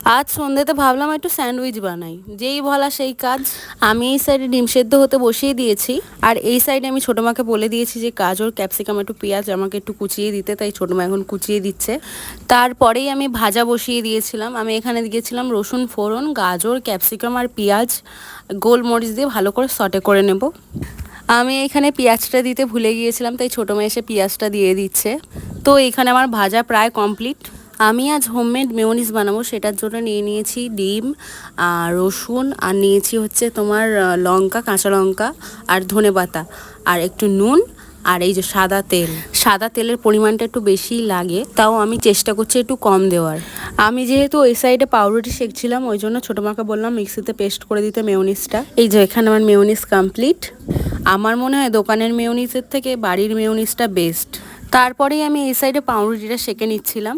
আজ সন্ধ্যেতে ভাবলাম একটু স্যান্ডউইচ বানাই, যেই বলা সেই কাজ। আমি এই সাইডে ডিম সেদ্ধ হতে বসিয়ে দিয়েছি, আর এই সাইডে আমি ছোটো মাকে বলে দিয়েছি যে গাজর, ক্যাপসিকাম, একটু পেঁয়াজ আমাকে একটু কুচিয়ে দিতে, তাই ছোটো মা এখন কুচিয়ে দিচ্ছে। তারপরেই আমি ভাজা বসিয়ে দিয়েছিলাম। আমি এখানে দিয়েছিলাম রসুন ফোড়ন, গাজর, ক্যাপসিকাম আর পেঁয়াজ গোলমরিচ দিয়ে ভালো করে সটে করে নেব। আমি এখানে পেঁয়াজটা দিতে ভুলে গিয়েছিলাম, তাই ছোটো মা এসে পেঁয়াজটা দিয়ে দিচ্ছে। তো এখানে আমার ভাজা প্রায় কমপ্লিট। আমি আজ হোমমেড মেয়োনিজ বানাবো, সেটার জন্য নিয়ে নিয়েছি ডিম আর রসুন, আর নিয়েছি হচ্ছে তোমার লঙ্কা, কাঁচা লঙ্কা আর ধনেপাতা, আর একটু নুন, আর এই যে সাদা তেল। সাদা তেলের পরিমাণটা একটু বেশিই লাগে, তাও আমি চেষ্টা করছি একটু কম দেওয়ার। আমি যেহেতু ওই সাইডে পাউরুটি শেখছিলাম, ওই জন্য ছোটো মাকে বললাম মিক্সিতে পেস্ট করে দিতে মেয়োনিজটা। এই যে এখানে আমার মেয়োনিজ কমপ্লিট। আমার মনে হয় দোকানের মেয়োনিজের থেকে বাড়ির মেয়োনিজটা বেস্ট। তারপরেই আমি এই সাইডে পাউরুটিটা সেঁকে নিচ্ছিলাম।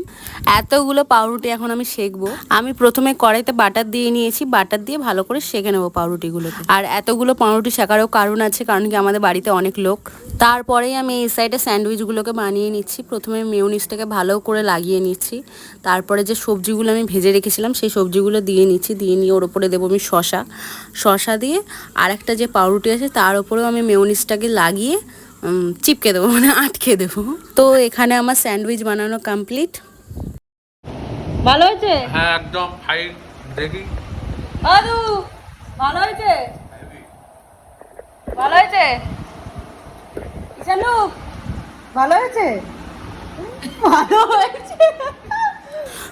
এতগুলো পাউরুটি এখন আমি সেঁকবো। আমি প্রথমে কড়াইতে বাটার দিয়ে নিয়েছি, বাটার দিয়ে ভালো করে সেঁকে নেবো পাউরুটিগুলোকে। আর এতগুলো পাউরুটি সেঁকারও কারণ আছে, কারণ কি আমাদের বাড়িতে অনেক লোক। তারপরেই আমি এই সাইডে স্যান্ডউইচগুলোকে বানিয়ে নিচ্ছি। প্রথমে মেয়োনিজটাকে ভালো করে লাগিয়ে নিচ্ছি, তারপরে যে সবজিগুলো আমি ভেজে রেখেছিলাম সেই সবজিগুলো দিয়ে নিচ্ছি। দিয়ে নিয়ে ওর ওপরে দেবো আমি শসা দিয়ে, আর একটা যে পাউরুটি আছে তার ওপরেও আমি মেয়োনিজটাকে লাগিয়ে চিপকে দেবো, মানে আটকে দেবো। তো এখানে আমার স্যান্ডউইচ বানানো কমপ্লিট। ভালো হয়েছে? হ্যাঁ একদম ফাইন। দেখি আদু ভালো হয়েছে? ভালো হয়েছে ঈশানু? ভালো হয়েছে? ভালো হয়েছে।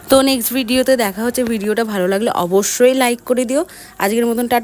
তো নেক্সট ভিডিওতে দেখা হচ্ছে। ভিডিওটা ভালো লাগলে অবশ্যই লাইক করে দিও। আজকের মতন টাটা।